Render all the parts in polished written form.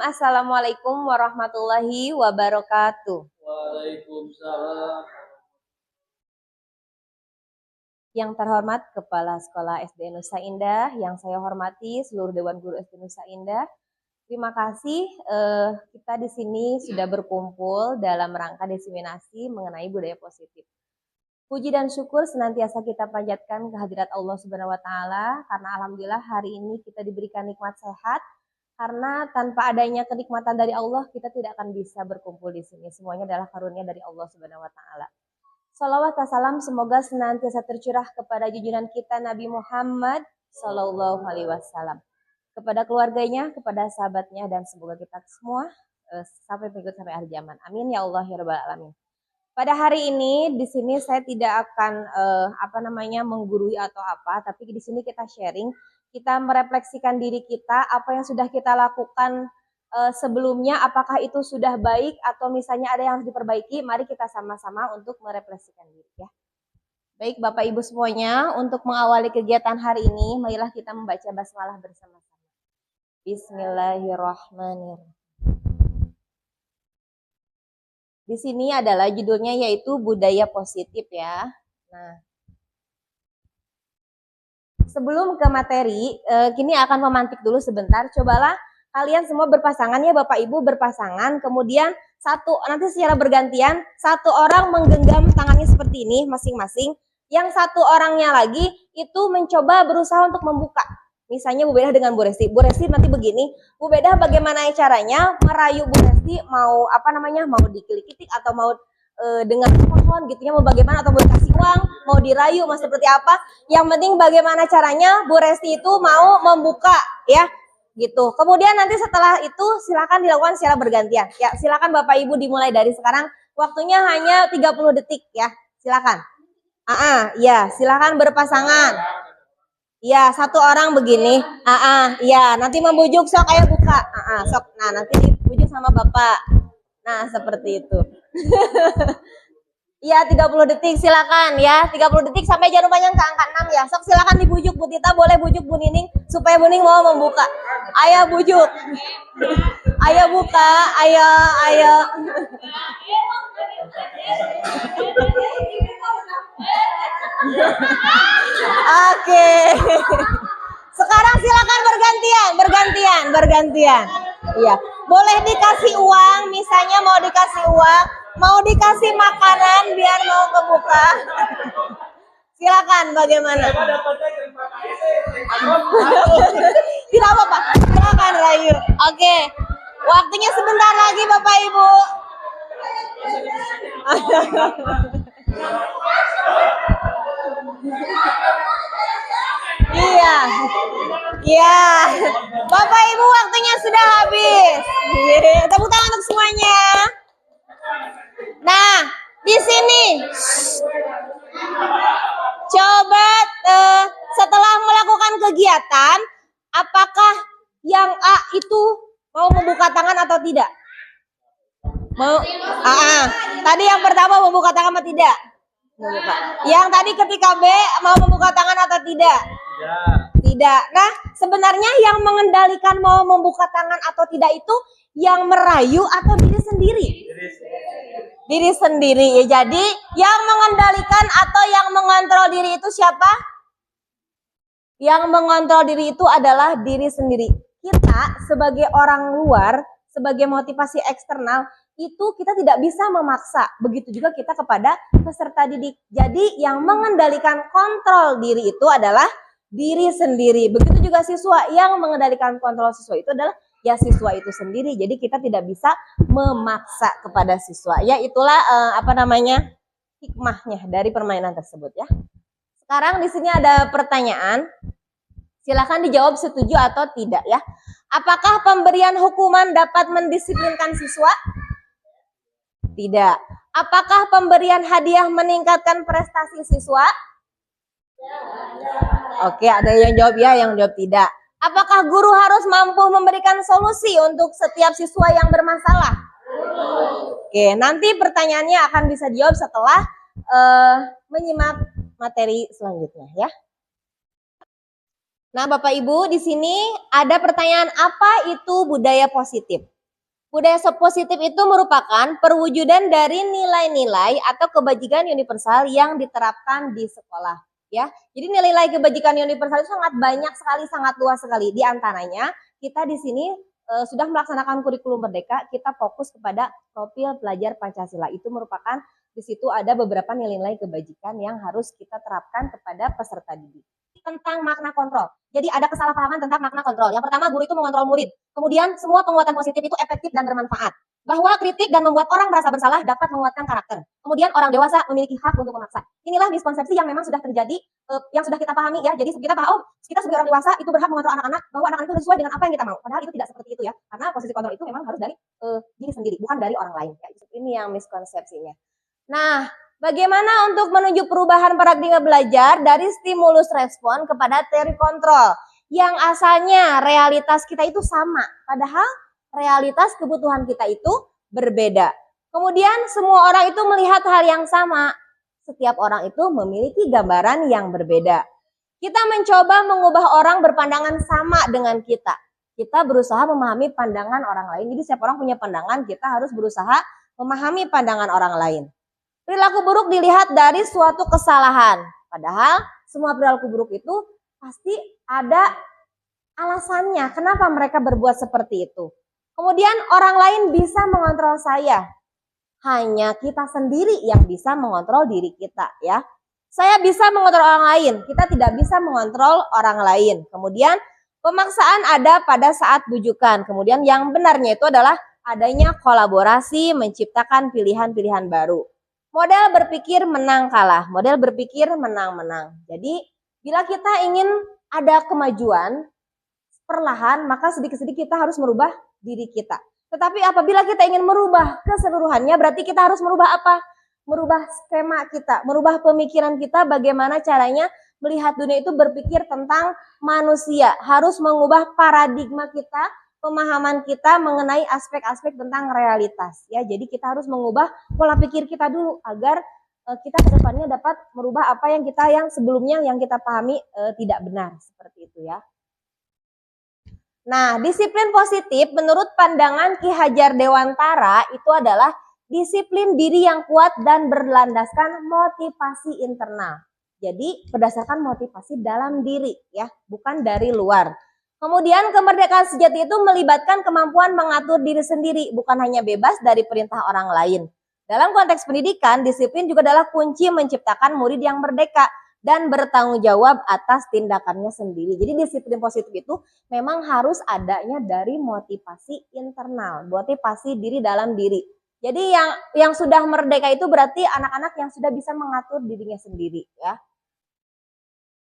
Assalamualaikum warahmatullahi wabarakatuh. Waalaikumsalam. Yang terhormat Kepala Sekolah SD Nusa Indah, yang saya hormati seluruh Dewan Guru SD Nusa Indah. Terima kasih kita di sini sudah berkumpul dalam rangka diseminasi mengenai budaya positif. Puji dan syukur senantiasa kita panjatkan kehadirat Allah Subhanahu wa taala karena alhamdulillah hari ini kita diberikan nikmat sehat. Karena tanpa adanya kenikmatan dari Allah, kita tidak akan bisa berkumpul di sini. Semuanya adalah karunia dari Allah Subhanahu wa taala. Shalawat dan salam semoga senantiasa tercurah kepada junjungan kita Nabi Muhammad Sallallahu Alaihi Wasallam, kepada keluarganya, kepada sahabatnya, dan semoga kita semua sampai mengikut sampai akhir zaman. Amin ya Allah ya Rabbal Alamin. Pada hari ini di sini saya tidak akan menggurui atau apa, tapi di sini kita sharing, kita merefleksikan diri kita, apa yang sudah kita lakukan sebelumnya, apakah itu sudah baik atau misalnya ada yang harus diperbaiki. Mari kita sama-sama untuk merefleksikan diri ya. Baik Bapak Ibu semuanya, untuk mengawali kegiatan hari ini, marilah kita membaca basmalah bersama-sama. Bismillahirrahmanirrahim. Di sini adalah judulnya yaitu budaya positif ya. Nah, sebelum ke materi, kini akan memantik dulu sebentar. Cobalah kalian semua berpasangan ya Bapak Ibu berpasangan. Kemudian nanti secara bergantian, satu orang menggenggam tangannya seperti ini masing-masing. Yang satu orangnya lagi itu mencoba berusaha untuk membuka. Misalnya Bu Bedah dengan Bu Resti. Bu Resti nanti begini, Bu Bedah bagaimana caranya merayu Bu Resti mau mau diklik-klik atau mau dengan mohon gitu ya, mau bagaimana atau mau dikasih uang, mau dirayu, mau seperti apa. Yang penting bagaimana caranya Bu Resti itu mau membuka ya. Gitu. Kemudian nanti setelah itu silakan dilakukan secara bergantian. Ya, silakan Bapak Ibu dimulai dari sekarang. Waktunya hanya 30 detik ya. Silakan. Ya, silakan berpasangan. Ya, satu orang begini. Ya, nanti membujuk sok ayo buka. Sok. Nah, nanti dibujuk sama Bapak. Nah, seperti itu. Ya, 30 detik silakan ya. 30 detik sampai jangan lupa yang ke angka 6 ya. Sok silakan dibujuk Bu Tita, boleh bujuk Bu Nining supaya Bu Nining mau membuka. Ayo bujuk. Ayo buka, ayo. Oke. Sekarang silakan bergantian. Iya. Boleh dikasih uang, misalnya mau dikasih uang, mau dikasih makanan biar mau kebuka. Silakan bagaimana? Tidak apa-apa. Silakan rayu. Oke. Waktunya sebentar lagi Bapak Ibu. Iya. Bapak Ibu waktunya sudah habis. Tepuk tangan untuk semuanya. Nah, di sini coba setelah melakukan kegiatan, apakah yang A itu mau membuka tangan atau tidak? Mau? Tadi yang pertama membuka tangan atau tidak? Membuka. Yang tadi ketika B mau membuka tangan atau tidak? Tidak. Nah, sebenarnya yang mengendalikan mau membuka tangan atau tidak itu yang merayu atau diri sendiri? Diri sendiri ya. Jadi yang mengendalikan atau yang mengontrol diri itu siapa? Yang mengontrol diri itu adalah diri sendiri. Kita sebagai orang luar, sebagai motivasi eksternal, itu kita tidak bisa memaksa. Begitu juga kita kepada peserta didik. Jadi yang mengendalikan kontrol diri itu adalah diri sendiri. Begitu juga siswa, yang mengendalikan kontrol siswa itu adalah ya siswa itu sendiri. Jadi kita tidak bisa memaksa kepada siswa. Ya itulah hikmahnya dari permainan tersebut ya. Sekarang di sini ada pertanyaan. Silakan dijawab setuju atau tidak ya. Apakah pemberian hukuman dapat mendisiplinkan siswa? Tidak. Apakah pemberian hadiah meningkatkan prestasi siswa? Oke, ada yang jawab ya, yang jawab tidak. Apakah guru harus mampu memberikan solusi untuk setiap siswa yang bermasalah? Oke, nanti pertanyaannya akan bisa dijawab setelah menyimak materi selanjutnya ya. Nah, Bapak Ibu, di sini ada pertanyaan, apa itu budaya positif? Budaya positif itu merupakan perwujudan dari nilai-nilai atau kebajikan universal yang diterapkan di sekolah. Ya, jadi nilai-nilai kebajikan universal itu sangat banyak sekali, sangat luas sekali. Di antaranya kita di sini sudah melaksanakan kurikulum merdeka, kita fokus kepada profil pelajar Pancasila. Itu merupakan di situ ada beberapa nilai-nilai kebajikan yang harus kita terapkan kepada peserta didik. Tentang makna kontrol. Jadi ada kesalahpahaman tentang makna kontrol. Yang pertama, guru itu mengontrol murid. Kemudian semua penguatan positif itu efektif dan bermanfaat. Bahwa kritik dan membuat orang merasa bersalah dapat menguatkan karakter. Kemudian orang dewasa memiliki hak untuk memaksa. Inilah miskonsepsi yang memang sudah terjadi, yang sudah kita pahami ya. Jadi kita tahu, kita sebagai orang dewasa itu berhak mengontrol anak-anak, bahwa anak-anak itu sesuai dengan apa yang kita mau. Padahal itu tidak seperti itu ya. Karena posisi kontrol itu memang harus dari diri sendiri, bukan dari orang lain. Ya, ini yang miskonsepsinya. Nah, bagaimana untuk menuju perubahan paradigma belajar dari stimulus respon kepada teori kontrol? Yang asalnya realitas kita itu sama, padahal realitas kebutuhan kita itu berbeda. Kemudian semua orang itu melihat hal yang sama. Setiap orang itu memiliki gambaran yang berbeda. Kita mencoba mengubah orang berpandangan sama dengan kita. Kita berusaha memahami pandangan orang lain. Jadi setiap orang punya pandangan, kita harus berusaha memahami pandangan orang lain. Perilaku buruk dilihat dari suatu kesalahan. Padahal semua perilaku buruk itu pasti ada alasannya. Kenapa mereka berbuat seperti itu? Kemudian orang lain bisa mengontrol saya. Hanya kita sendiri yang bisa mengontrol diri kita ya. Saya bisa mengontrol orang lain. Kita tidak bisa mengontrol orang lain. Kemudian pemaksaan ada pada saat bujukan. Kemudian yang benarnya itu adalah adanya kolaborasi menciptakan pilihan-pilihan baru. Model berpikir menang kalah, model berpikir menang-menang. Jadi bila kita ingin ada kemajuan perlahan, maka sedikit-sedikit kita harus merubah diri kita. Tetapi apabila kita ingin merubah keseluruhannya, berarti kita harus merubah apa? Merubah skema kita, merubah pemikiran kita, bagaimana caranya melihat dunia itu berpikir tentang manusia. Harus mengubah paradigma kita, pemahaman kita mengenai aspek-aspek tentang realitas ya. Jadi kita harus mengubah pola pikir kita dulu agar kita ke depannya dapat merubah apa yang sebelumnya yang kita pahami tidak benar, seperti itu ya. Nah, disiplin positif menurut pandangan Ki Hajar Dewantara itu adalah disiplin diri yang kuat dan berlandaskan motivasi internal. Jadi berdasarkan motivasi dalam diri ya, bukan dari luar. Kemudian kemerdekaan sejati itu melibatkan kemampuan mengatur diri sendiri, bukan hanya bebas dari perintah orang lain. Dalam konteks pendidikan, disiplin juga adalah kunci menciptakan murid yang merdeka dan bertanggung jawab atas tindakannya sendiri. Jadi disiplin positif itu memang harus adanya dari motivasi internal, motivasi diri dalam diri. Jadi yang sudah merdeka itu berarti anak-anak yang sudah bisa mengatur dirinya sendiri ya.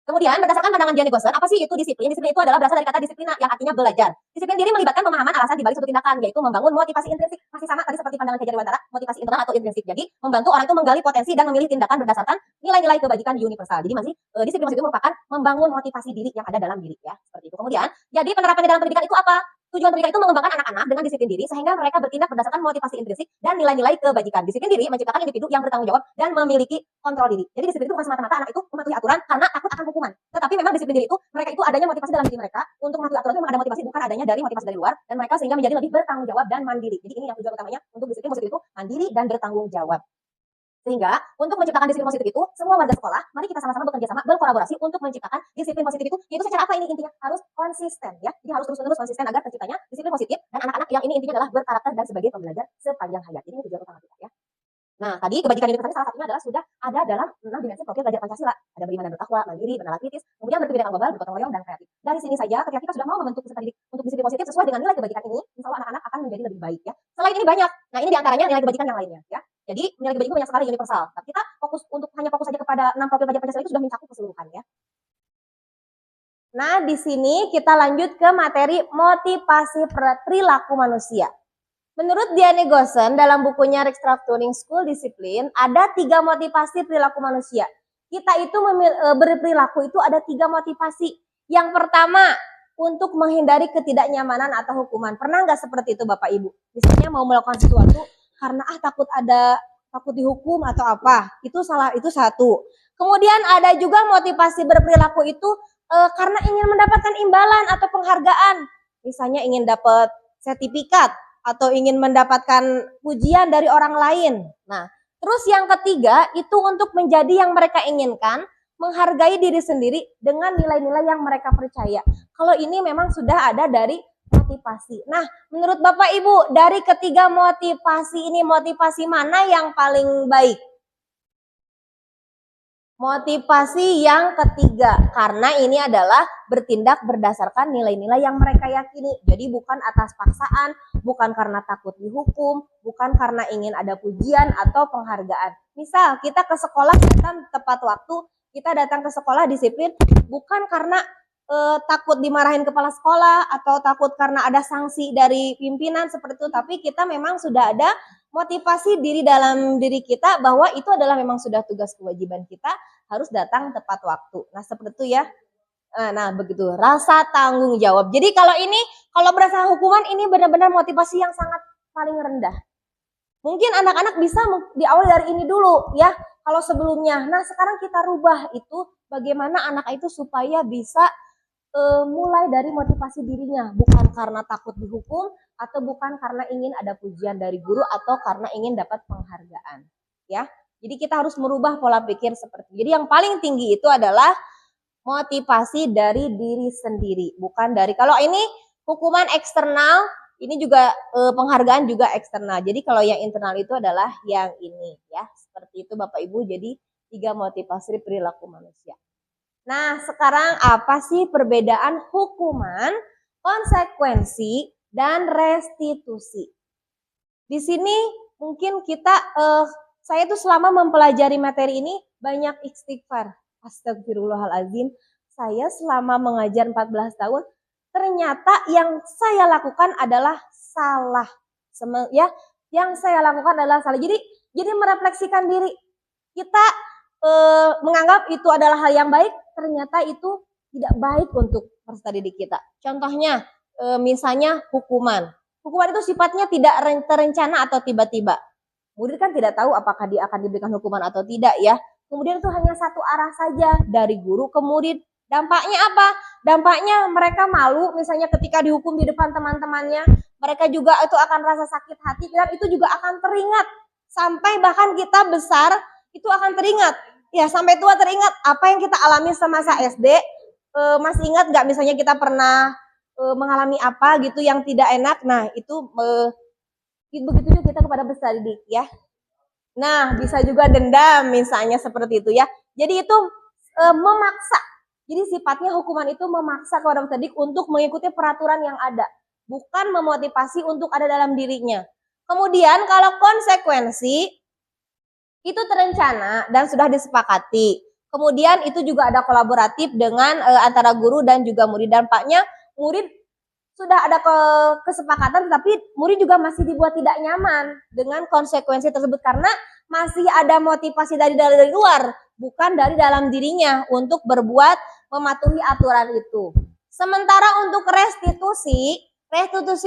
Kemudian berdasarkan pandangan Dian Gossen, apa sih itu disiplin? Disiplin itu adalah berasal dari kata disiplina yang artinya belajar. Disiplin diri melibatkan pemahaman alasan dibalik suatu tindakan, yaitu membangun motivasi intrinsik. Masih sama tadi seperti pandangan Ki Hajar Dewantara, motivasi internal atau intrinsik. Jadi membantu orang itu menggali potensi dan memilih tindakan berdasarkan nilai-nilai kebajikan universal. Jadi masih disiplin positif itu merupakan membangun motivasi diri yang ada dalam diri ya, seperti itu. Kemudian, jadi penerapannya dalam pendidikan itu apa? Tujuan pendidikan itu mengembangkan anak-anak dengan disiplin diri sehingga mereka bertindak berdasarkan motivasi intrinsik dan nilai-nilai kebajikan. Disiplin diri menciptakan individu yang bertanggung jawab dan memiliki kontrol diri. Jadi disiplin itu bukan semata-mata anak itu mematuhi aturan karena takut akan hukuman. Tetapi memang disiplin diri itu mereka itu adanya motivasi dalam diri mereka untuk mematuhi aturan itu memang ada motivasi, bukan adanya dari motivasi dari luar, dan mereka sehingga menjadi lebih bertanggung jawab dan mandiri. Jadi ini yang tujuan utamanya untuk disiplin positif itu mandiri dan bertanggung jawab. Sehingga untuk menciptakan disiplin positif itu, semua warga sekolah, mari kita sama-sama bekerja sama, berkolaborasi untuk menciptakan disiplin positif itu. Yaitu secara apa ini intinya? Harus konsisten ya. Jadi harus terus-menerus konsisten agar terciptanya disiplin positif dan anak-anak yang ini intinya adalah berkarakter dan sebagai pembelajar sepanjang hayat. Ini tujuan utama kita ya. Nah, tadi kebajikan universal salah satunya adalah sudah ada dalam 6 dimensi profil belajar Pancasila. Ada beriman dan bertakwa, mandiri, bernalar kritis, kemudian berkebinekaan global, bergotong royong, dan kreatif. Dari sini saja, ketika kita sudah mau membentuk peserta didik untuk disiplin positif sesuai dengan nilai kebajikan ini, insya Allah anak-anak akan menjadi lebih baik ya. Selain ini banyak. Nah, ini diantaranya nilai kebajikan yang lainnya ya. Jadi nilai kebajikan banyak sekali universal. Tapi kita hanya fokus saja kepada 6 profil belajar Pancasila itu sudah mencakup keseluruhan ya. Nah, di sini kita lanjut ke materi motivasi perilaku manusia. Menurut Dian Gossen dalam bukunya Restructuring School Discipline, ada 3 motivasi perilaku manusia. Kita itu berperilaku itu ada 3 motivasi. Yang pertama, untuk menghindari ketidaknyamanan atau hukuman. Pernah nggak seperti itu Bapak Ibu? Misalnya mau melakukan sesuatu karena takut dihukum atau apa. Itu salah, itu satu. Kemudian ada juga motivasi berperilaku itu karena ingin mendapatkan imbalan atau penghargaan. Misalnya ingin dapat sertifikat atau ingin mendapatkan pujian dari orang lain. Nah, terus yang ketiga itu untuk menjadi yang mereka inginkan, menghargai diri sendiri dengan nilai-nilai yang mereka percaya. Kalau ini memang sudah ada dari motivasi. Nah, menurut Bapak Ibu, dari ketiga motivasi ini, motivasi mana yang paling baik? Motivasi yang ketiga, karena ini adalah bertindak berdasarkan nilai-nilai yang mereka yakini. Jadi bukan atas paksaan, bukan karena takut dihukum, bukan karena ingin ada pujian atau penghargaan. Misal kita ke sekolah datang tepat waktu, kita datang ke sekolah disiplin, bukan karena takut dimarahin kepala sekolah atau takut karena ada sanksi dari pimpinan seperti itu, tapi kita memang sudah ada motivasi diri dalam diri kita bahwa itu adalah memang sudah tugas kewajiban kita harus datang tepat waktu. Nah, seperti itu ya. Nah, begitu. Rasa tanggung jawab. Jadi kalau ini, kalau berdasarkan hukuman ini benar-benar motivasi yang sangat paling rendah. Mungkin anak-anak bisa diawali dari ini dulu ya. Kalau sebelumnya. Nah, sekarang kita rubah itu bagaimana anak itu supaya bisa mulai dari motivasi dirinya, bukan karena takut dihukum atau bukan karena ingin ada pujian dari guru atau karena ingin dapat penghargaan, ya. Jadi kita harus merubah pola pikir seperti itu. Jadi yang paling tinggi itu adalah motivasi dari diri sendiri, bukan dari, kalau ini hukuman eksternal, ini juga penghargaan juga eksternal. Jadi kalau yang internal itu adalah yang ini, ya. Seperti itu Bapak Ibu. Jadi 3 motivasi perilaku manusia. Nah, sekarang apa sih perbedaan hukuman, konsekuensi, dan restitusi? Di sini mungkin kita, saya tuh selama mempelajari materi ini banyak istighfar. Astagfirullahaladzim, saya selama mengajar 14 tahun, ternyata yang saya lakukan adalah salah. Ya, yang saya lakukan adalah salah. Jadi merefleksikan diri. Kita menganggap itu adalah hal yang baik, ternyata itu tidak baik untuk peserta didik kita. Contohnya, misalnya hukuman. Hukuman itu sifatnya tidak terencana atau tiba-tiba. Murid kan tidak tahu apakah dia akan diberikan hukuman atau tidak ya. Kemudian itu hanya satu arah saja dari guru ke murid. Dampaknya apa? Dampaknya mereka malu misalnya ketika dihukum di depan teman-temannya. Mereka juga itu akan rasa sakit hati dan itu juga akan teringat. Sampai bahkan kita besar itu akan teringat. Ya, sampai tua teringat apa yang kita alami semasa SD. Masih ingat nggak misalnya kita pernah mengalami apa gitu yang tidak enak? Nah, itu begitu juga kita kepada peserta didik ya. Nah, bisa juga dendam misalnya seperti itu ya. Jadi itu memaksa. Jadi sifatnya hukuman itu memaksa kepada peserta didik untuk mengikuti peraturan yang ada. Bukan memotivasi untuk ada dalam dirinya. Kemudian kalau konsekuensi, itu terencana dan sudah disepakati. Kemudian itu juga ada kolaboratif dengan antara guru dan juga murid. Dampaknya murid sudah ada kesepakatan, tapi murid juga masih dibuat tidak nyaman dengan konsekuensi tersebut karena masih ada motivasi dari luar, bukan dari dalam dirinya untuk berbuat mematuhi aturan itu. Sementara untuk restitusi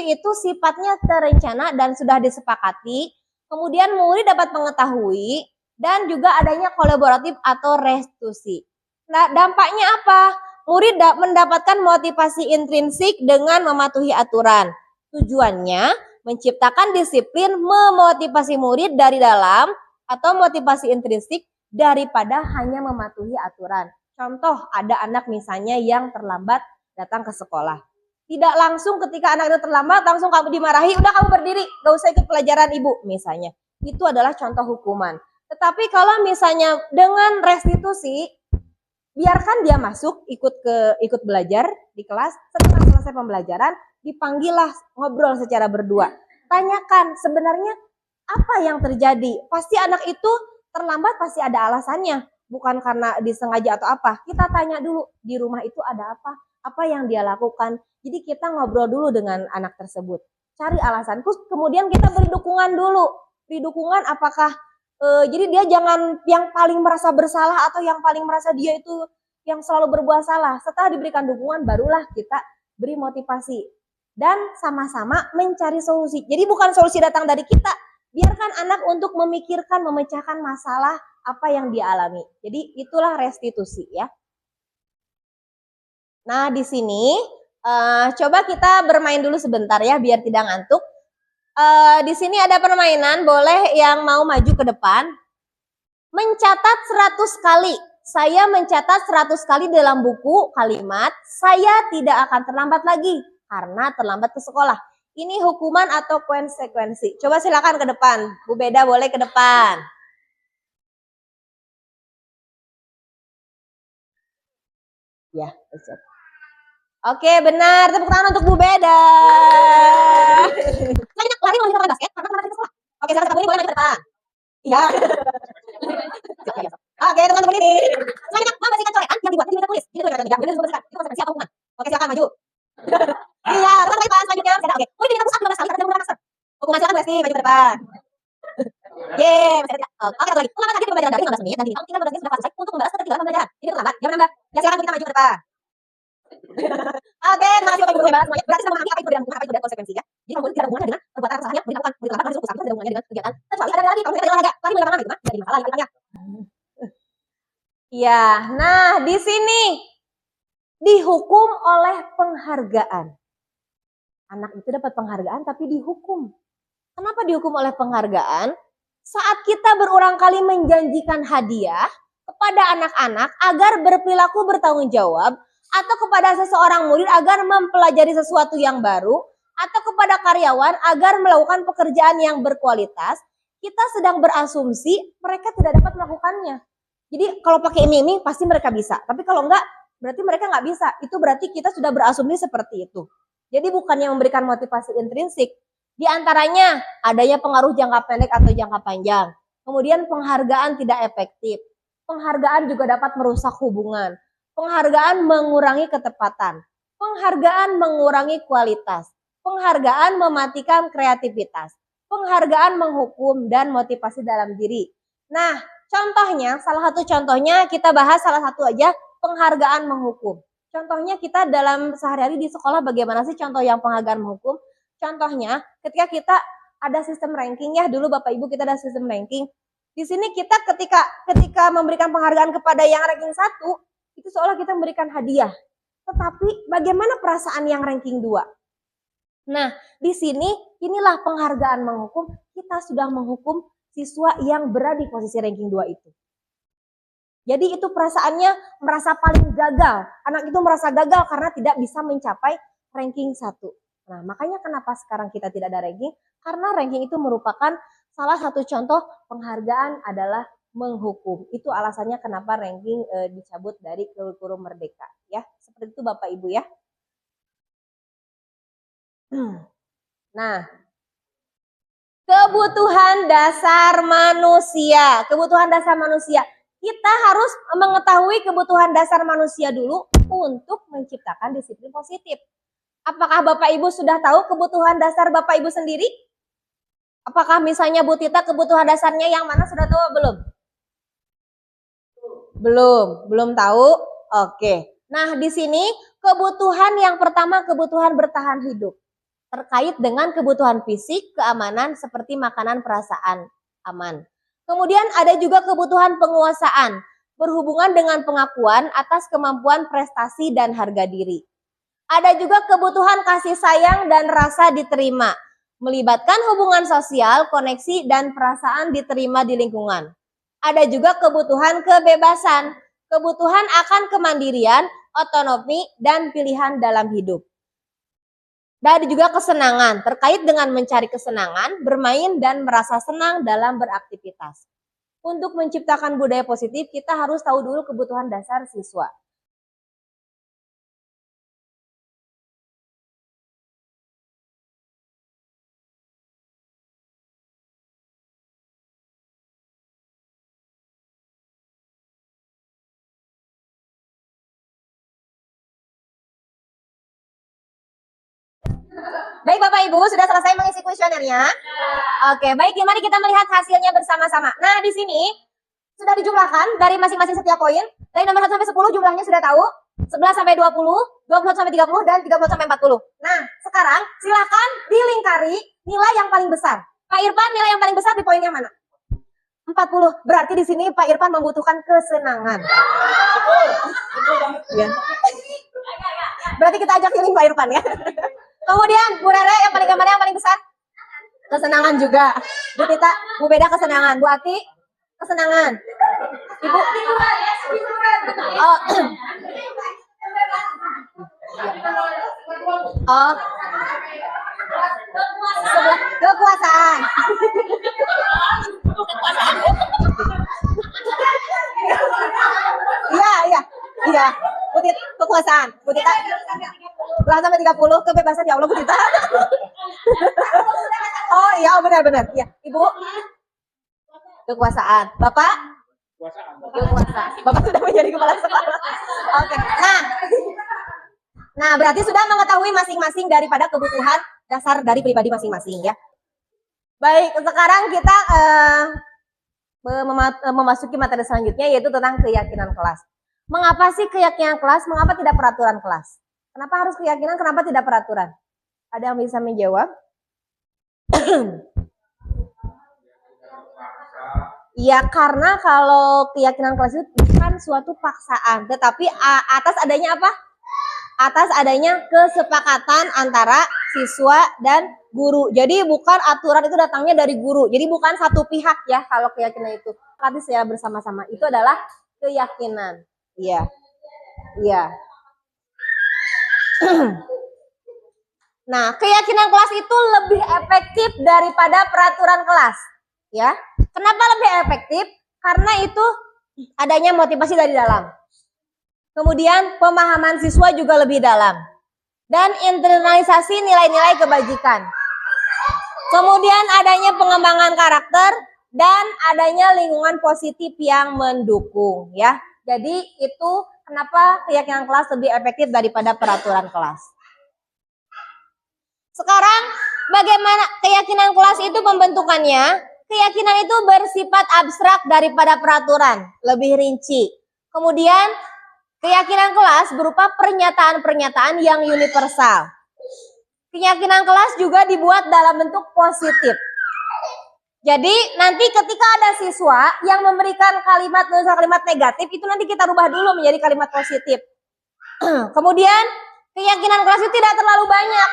itu sifatnya terencana dan sudah disepakati. Kemudian murid dapat mengetahui dan juga adanya kolaboratif atau restitusi. Nah, dampaknya apa? Murid mendapatkan motivasi intrinsik dengan mematuhi aturan. Tujuannya menciptakan disiplin, memotivasi murid dari dalam atau motivasi intrinsik daripada hanya mematuhi aturan. Contoh, ada anak misalnya yang terlambat datang ke sekolah. Tidak langsung ketika anak itu terlambat, langsung kamu dimarahi, udah kamu berdiri, gak usah ikut pelajaran ibu misalnya. Itu adalah contoh hukuman. Tetapi kalau misalnya dengan restitusi, biarkan dia masuk, ikut belajar di kelas, setelah selesai pembelajaran, dipanggillah ngobrol secara berdua. Tanyakan sebenarnya apa yang terjadi. Pasti anak itu terlambat pasti ada alasannya, bukan karena disengaja atau apa. Kita tanya dulu, di rumah itu ada apa yang dia lakukan. Jadi kita ngobrol dulu dengan anak tersebut, cari alasan. Terus kemudian kita beri dukungan dulu. Beri dukungan apakah, jadi dia jangan yang paling merasa bersalah atau yang paling merasa dia itu yang selalu berbuat salah. Setelah diberikan dukungan, barulah kita beri motivasi. Dan sama-sama mencari solusi. Jadi bukan solusi datang dari kita. Biarkan anak untuk memikirkan, memecahkan masalah apa yang dia alami. Jadi itulah restitusi ya. Nah, di sini coba kita bermain dulu sebentar ya biar tidak ngantuk. Di sini ada permainan, boleh yang mau maju ke depan. Mencatat 100 kali. Saya mencatat 100 kali dalam buku kalimat, saya tidak akan terlambat lagi karena terlambat ke sekolah. Ini hukuman atau konsekuensi. Coba silakan ke depan. Bu Beda boleh ke depan. Ya, betul. Oke, benar. Tepuk tangan untuk Bu Beda. Selanjutnya, lari melalui lapangan basket karena terlambat ke sekolah. Oke, silakan teman ini boleh maju ke depan. Iya. Oke, teman-teman ini. Selanjutnya, membersihkan coretan yang dibuat. Jadi kita tulis. Ini tuh yang benar membersihkan. Itu konsekuensi atau hukuman. Oke, silakan maju. Iya, teman-teman depan selanjutnya. Oke. Oh, ini kita push up 15 kali karena tidak menggunakan masker. Hukuman silakan Besti maju ke depan. Yeay, masih ada. Oke, satu lagi. Ulangan target pembelajaran dari 15 menit dan dihitung 15 menit sudah selesai untuk membalas ketertinggalan pembelajaran. Ini terlambat. Jangan menambah. Ya, silakan kita maju ke depan. Oke, terima kasih Bapak Ibu hebat semuanya. Berarti sudah memahami apa itu hubungan, apa itu konsekuensinya. Jadi kamu tidak ada hubungannya dengan perbuatan kesalahannya, dilakukan murid terlambat masuk usaha, tidak ada hubungannya dengan kegiatan. Kecuali ada lagi, kalau kita olahraga, lari boleh lama gitu kan? Jadi masalah yang ya, nah di sini dihukum oleh penghargaan. Anak itu dapat penghargaan tapi dihukum. Kenapa dihukum oleh penghargaan? Saat kita berulang kali menjanjikan hadiah kepada anak-anak agar berperilaku bertanggung jawab, atau kepada seseorang murid agar mempelajari sesuatu yang baru, atau kepada karyawan agar melakukan pekerjaan yang berkualitas, kita sedang berasumsi mereka tidak dapat melakukannya. Jadi kalau pakai iming-iming pasti mereka bisa, tapi kalau enggak berarti mereka nggak bisa. Itu berarti kita sudah berasumsi seperti itu. Jadi bukannya memberikan motivasi intrinsik, di antaranya adanya pengaruh jangka pendek atau jangka panjang. Kemudian penghargaan tidak efektif. Penghargaan juga dapat merusak hubungan. Penghargaan mengurangi ketepatan. Penghargaan mengurangi kualitas. Penghargaan mematikan kreativitas. Penghargaan menghukum dan motivasi dalam diri. Nah, contohnya, salah satu contohnya kita bahas salah satu aja, penghargaan menghukum. Contohnya kita dalam sehari-hari di sekolah bagaimana sih contoh yang penghargaan menghukum? Contohnya, ketika kita ada sistem ranking ya, dulu Bapak Ibu kita ada sistem ranking. Di sini kita ketika memberikan penghargaan kepada yang ranking 1, itu seolah kita memberikan hadiah. Tetapi bagaimana perasaan yang ranking 2? Nah, di sini inilah penghargaan menghukum. Kita sudah menghukum siswa yang berada di posisi ranking 2 itu. Jadi itu perasaannya merasa paling gagal. Anak itu merasa gagal karena tidak bisa mencapai ranking 1. Nah, makanya kenapa sekarang kita tidak ada ranking? Karena ranking itu merupakan salah satu contoh penghargaan adalah menghukum. Itu alasannya kenapa ranking dicabut dari kurikulum Merdeka, ya. Seperti itu Bapak Ibu ya. Nah, kebutuhan dasar manusia. Kebutuhan dasar manusia. Kita harus mengetahui kebutuhan dasar manusia dulu untuk menciptakan disiplin positif. Apakah Bapak Ibu sudah tahu kebutuhan dasar Bapak Ibu sendiri? Apakah misalnya Bu Tita kebutuhan dasarnya yang mana sudah tahu belum? Belum tahu? Oke. Nah, di sini kebutuhan yang pertama kebutuhan bertahan hidup. Terkait dengan kebutuhan fisik, keamanan seperti makanan, perasaan aman. Kemudian ada juga kebutuhan penguasaan, berhubungan dengan pengakuan atas kemampuan prestasi dan harga diri. Ada juga kebutuhan kasih sayang dan rasa diterima, melibatkan hubungan sosial, koneksi, dan perasaan diterima di lingkungan. Ada juga kebutuhan kebebasan, kebutuhan akan kemandirian, otonomi, dan pilihan dalam hidup. Dan ada juga kesenangan, terkait dengan mencari kesenangan, bermain, dan merasa senang dalam beraktivitas. Untuk menciptakan budaya positif, kita harus tahu dulu kebutuhan dasar siswa. Baik Bapak Ibu, sudah selesai mengisi kuesionernya? Oke, baik, mari kita melihat hasilnya bersama-sama. Nah, di sini sudah dijumlahkan dari masing-masing setiap poin. Dari nomor 1 sampai 10 jumlahnya sudah tahu. 11 sampai 20, 21 sampai 30, dan 30 sampai 40. Nah, sekarang silakan dilingkari nilai yang paling besar. Pak Irfan, nilai yang paling besar di poin yang mana? 40. Berarti di sini Pak Irfan membutuhkan kesenangan. Ya. Berarti kita ajak healing Pak Irfan ya. Kemudian Bu Rere yang paling gambarnya yang paling besar? Kesenangan juga. Bu Tita, Bu Beda kesenangan. Bu Ati, kesenangan. Ibu. Oh. Oh. Kekuasaan. Iya, iya. Iya. Bu Tita, kekuasaan. Bu Tita. Ulang sampai 30, kebebasan ya Allah Bu Tita. Oh iya, benar-benar. Iya, Ibu. Kekuasaan. Bapak? Kekuasaan. Bapak sudah menjadi kepala sekolah. Oke. Nah, berarti sudah mengetahui masing-masing daripada kebutuhan dasar dari pribadi masing-masing ya. Baik, sekarang kita memasuki materi selanjutnya yaitu tentang keyakinan kelas. Mengapa sih keyakinan kelas? Mengapa tidak peraturan kelas? Kenapa harus keyakinan? Kenapa tidak peraturan? Ada yang bisa menjawab? Ya, karena kalau keyakinan kelas itu bukan suatu paksaan, tetapi atas adanya apa? Atas adanya kesepakatan antara siswa dan guru. Jadi bukan aturan itu datangnya dari guru. Jadi bukan satu pihak ya kalau keyakinan itu. Tapi secara bersama-sama itu adalah keyakinan. Iya. Iya. Nah, keyakinan kelas itu lebih efektif daripada peraturan kelas. Ya. Kenapa lebih efektif? Karena itu adanya motivasi dari dalam. Kemudian pemahaman siswa juga lebih dalam. Dan internalisasi nilai-nilai kebajikan. Kemudian adanya pengembangan karakter dan adanya lingkungan positif yang mendukung ya. Jadi itu kenapa keyakinan kelas lebih efektif daripada peraturan kelas. Sekarang bagaimana keyakinan kelas itu pembentukannya? Keyakinan itu bersifat abstrak daripada peraturan, lebih rinci. Kemudian keyakinan kelas berupa pernyataan-pernyataan yang universal. Keyakinan kelas juga dibuat dalam bentuk positif. Jadi nanti ketika ada siswa yang memberikan kalimat negatif, itu nanti kita rubah dulu menjadi kalimat positif. Kemudian keyakinan kelas itu tidak terlalu banyak.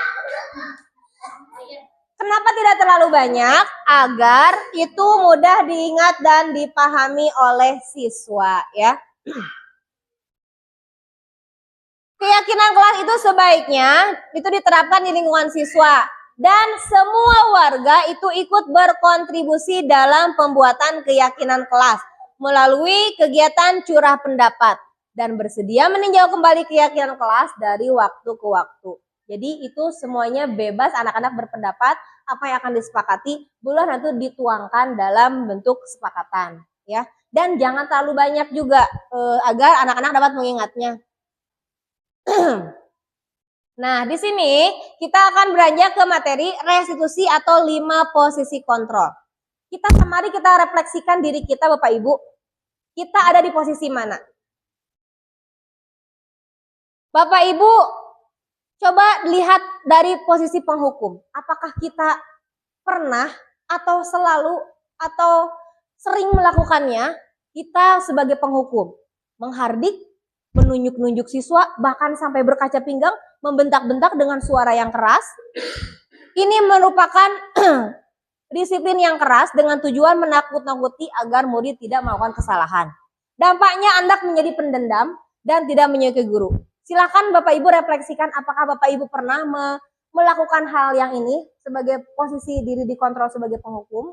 Kenapa tidak terlalu banyak? Agar itu mudah diingat dan dipahami oleh siswa ya. Keyakinan kelas itu sebaiknya itu diterapkan di lingkungan siswa dan semua warga itu ikut berkontribusi dalam pembuatan keyakinan kelas melalui kegiatan curah pendapat dan bersedia meninjau kembali keyakinan kelas dari waktu ke waktu. Jadi itu semuanya bebas anak-anak berpendapat apa yang akan disepakati boleh nanti dituangkan dalam bentuk kesepakatan ya. Dan jangan terlalu banyak juga agar anak-anak dapat mengingatnya. Nah, di sini kita akan beranjak ke materi restitusi atau 5 posisi kontrol. Mari kita refleksikan diri kita Bapak Ibu. Kita ada di posisi mana? Bapak Ibu, coba lihat dari posisi penghukum. Apakah kita pernah atau selalu atau sering melakukannya? Kita sebagai penghukum menghardik, menunjuk-nunjuk siswa, bahkan sampai berkaca pinggang, membentak-bentak dengan suara yang keras. Ini merupakan disiplin yang keras dengan tujuan menakut-nakuti agar murid tidak melakukan kesalahan. Dampaknya Anda menjadi pendendam dan tidak menyukai guru. Silakan Bapak Ibu refleksikan apakah Bapak Ibu pernah melakukan hal yang ini sebagai posisi diri dikontrol sebagai penghukum.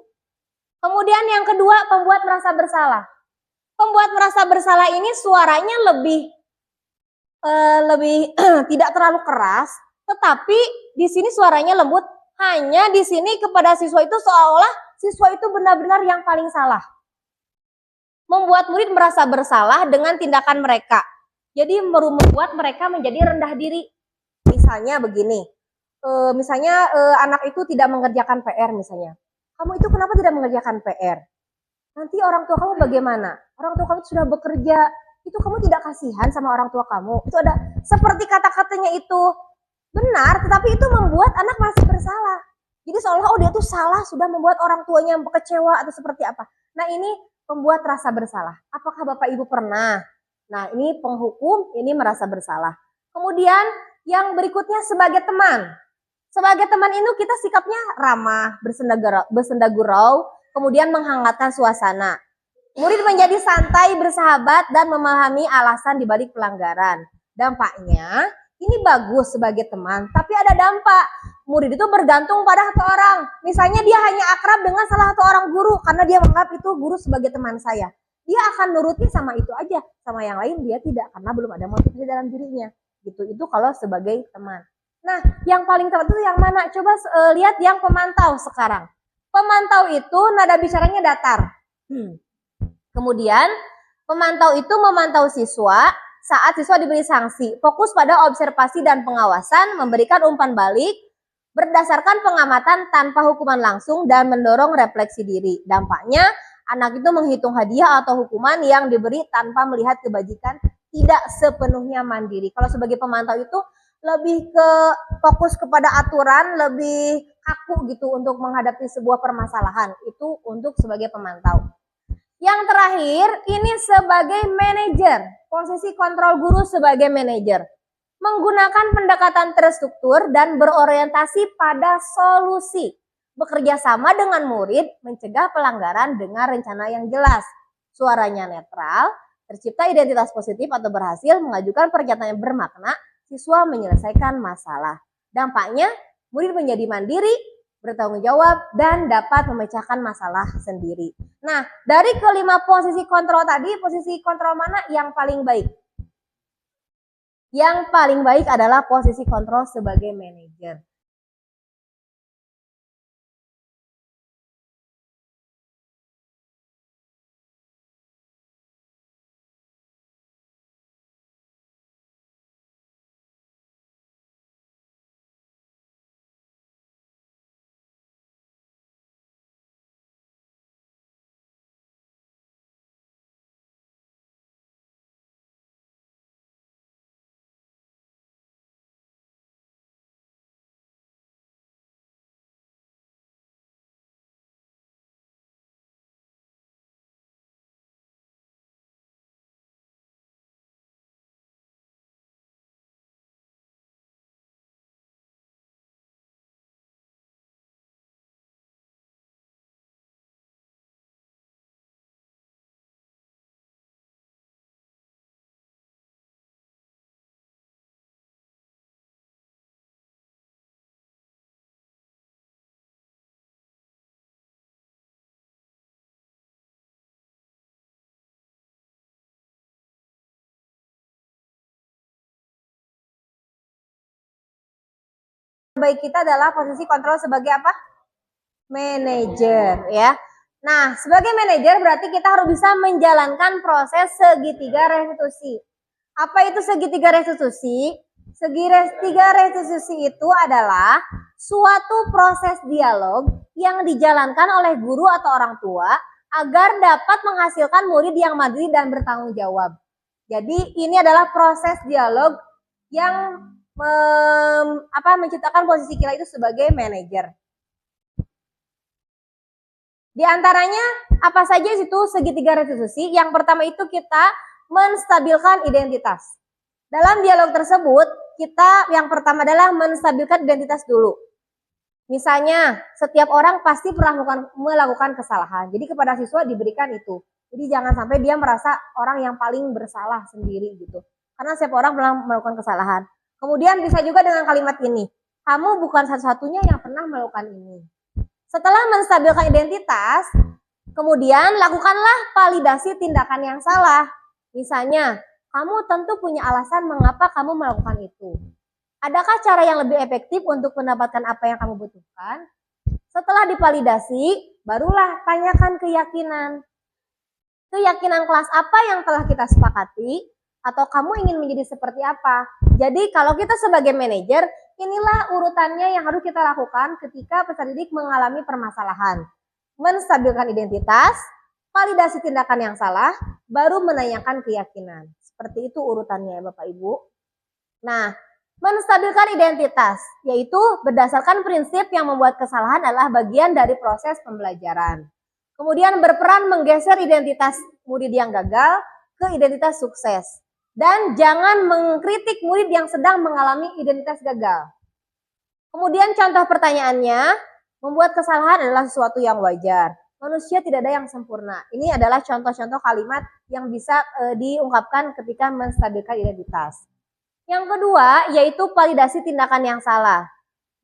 Kemudian yang kedua, pembuat merasa bersalah. Pembuat merasa bersalah ini suaranya lebih tidak terlalu keras, tetapi di sini suaranya lembut. Hanya di sini kepada siswa itu seolah siswa itu benar-benar yang paling salah. Membuat murid merasa bersalah dengan tindakan mereka. Jadi membuat mereka menjadi rendah diri. Misalnya begini, anak itu tidak mengerjakan PR misalnya. Kamu itu kenapa tidak mengerjakan PR? Nanti orang tua kamu bagaimana? Orang tua kamu sudah bekerja, itu kamu tidak kasihan sama orang tua kamu. Itu ada seperti kata-katanya itu benar, tetapi itu membuat anak masih bersalah. Jadi seolah dia tuh salah sudah membuat orang tuanya kecewa atau seperti apa. Nah ini membuat rasa bersalah. Apakah Bapak Ibu pernah? Nah ini penghukum, ini merasa bersalah. Kemudian yang berikutnya sebagai teman. Sebagai teman itu kita sikapnya ramah, bersenda gurau, kemudian menghangatkan suasana. Murid menjadi santai, bersahabat, dan memahami alasan dibalik pelanggaran. Dampaknya, ini bagus sebagai teman, tapi ada dampak. Murid itu bergantung pada satu orang. Misalnya dia hanya akrab dengan salah satu orang guru, karena dia menganggap itu guru sebagai teman saya. Dia akan nuruti sama itu aja, sama yang lain dia tidak, karena belum ada motivasi dalam dirinya. Itu kalau sebagai teman. Nah, yang paling tepat itu yang mana? Coba lihat yang pemantau sekarang. Pemantau itu nada bicaranya datar. Kemudian, pemantau itu memantau siswa saat siswa diberi sanksi. Fokus pada observasi dan pengawasan, memberikan umpan balik, berdasarkan pengamatan tanpa hukuman langsung, dan mendorong refleksi diri. Dampaknya, anak itu menghitung hadiah atau hukuman yang diberi tanpa melihat kebajikan, tidak sepenuhnya mandiri. Kalau sebagai pemantau itu lebih ke fokus kepada aturan, lebih kaku gitu untuk menghadapi sebuah permasalahan. Itu untuk sebagai pemantau. Yang terakhir, ini sebagai manajer. Posisi kontrol guru sebagai manajer. Menggunakan pendekatan terstruktur dan berorientasi pada solusi. Bekerja sama dengan murid, mencegah pelanggaran dengan rencana yang jelas. Suaranya netral, tercipta identitas positif atau berhasil mengajukan pernyataan yang bermakna, siswa menyelesaikan masalah. Dampaknya, murid menjadi mandiri, bertanggung jawab, dan dapat memecahkan masalah sendiri. Nah, dari kelima posisi kontrol tadi, posisi kontrol mana yang paling baik? Yang paling baik adalah posisi kontrol sebagai manajer. Baik kita adalah posisi kontrol sebagai apa? Manajer, ya. Nah, sebagai manajer berarti kita harus bisa menjalankan proses segitiga restitusi. Apa itu segitiga restitusi? Segitiga restitusi itu adalah suatu proses dialog yang dijalankan oleh guru atau orang tua agar dapat menghasilkan murid yang mandiri dan bertanggung jawab. Jadi ini adalah proses dialog yang menciptakan posisi kita itu sebagai manajer. Di antaranya apa saja itu segitiga restitusi? Yang pertama itu kita menstabilkan identitas. Dalam dialog tersebut, kita yang pertama adalah menstabilkan identitas dulu. Misalnya, setiap orang pasti pernah melakukan kesalahan. Jadi kepada siswa diberikan itu. Jadi jangan sampai dia merasa orang yang paling bersalah sendiri gitu. Karena setiap orang pernah melakukan kesalahan. Kemudian bisa juga dengan kalimat ini. Kamu bukan satu-satunya yang pernah melakukan ini. Setelah menstabilkan identitas, kemudian lakukanlah validasi tindakan yang salah. Misalnya, kamu tentu punya alasan mengapa kamu melakukan itu. Adakah cara yang lebih efektif untuk mendapatkan apa yang kamu butuhkan? Setelah divalidasi, barulah tanyakan keyakinan. Keyakinan kelas apa yang telah kita sepakati? Atau kamu ingin menjadi seperti apa? Jadi kalau kita sebagai manajer, inilah urutannya yang harus kita lakukan ketika peserta didik mengalami permasalahan. Menstabilkan identitas, validasi tindakan yang salah, baru menanyakan keyakinan. Seperti itu urutannya ya Bapak Ibu. Nah, menstabilkan identitas, yaitu berdasarkan prinsip yang membuat kesalahan adalah bagian dari proses pembelajaran. Kemudian berperan menggeser identitas murid yang gagal ke identitas sukses. Dan jangan mengkritik murid yang sedang mengalami identitas gagal. Kemudian contoh pertanyaannya, membuat kesalahan adalah sesuatu yang wajar. Manusia tidak ada yang sempurna. Ini adalah contoh-contoh kalimat yang bisa diungkapkan ketika menstabilkan identitas. Yang kedua, yaitu validasi tindakan yang salah.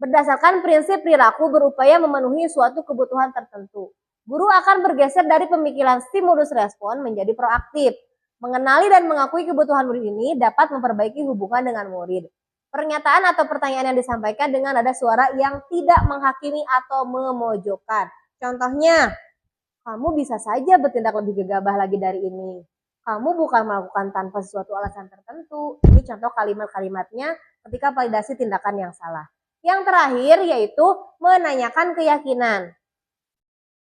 Berdasarkan prinsip perilaku berupaya memenuhi suatu kebutuhan tertentu. Guru akan bergeser dari pemikiran stimulus respon menjadi proaktif. Mengenali dan mengakui kebutuhan murid ini dapat memperbaiki hubungan dengan murid. Pernyataan atau pertanyaan yang disampaikan dengan nada suara yang tidak menghakimi atau memojokkan. Contohnya, kamu bisa saja bertindak lebih gegabah lagi dari ini. Kamu bukan melakukan tanpa sesuatu alasan tertentu. Ini contoh kalimat-kalimatnya ketika validasi tindakan yang salah. Yang terakhir yaitu menanyakan keyakinan.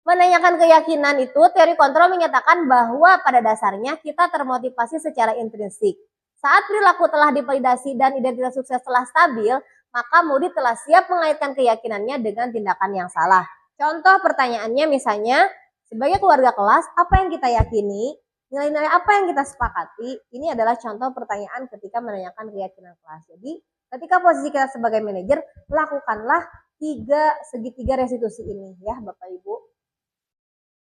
Menanyakan keyakinan itu teori kontrol menyatakan bahwa pada dasarnya kita termotivasi secara intrinsik. Saat perilaku telah divalidasi dan identitas sukses telah stabil, maka murid telah siap mengaitkan keyakinannya dengan tindakan yang salah. Contoh pertanyaannya misalnya, sebagai keluarga kelas, apa yang kita yakini? Nilai-nilai apa yang kita sepakati? Ini adalah contoh pertanyaan ketika menanyakan keyakinan kelas. Jadi, ketika posisi kita sebagai manajer, lakukanlah segitiga restitusi ini ya Bapak Ibu.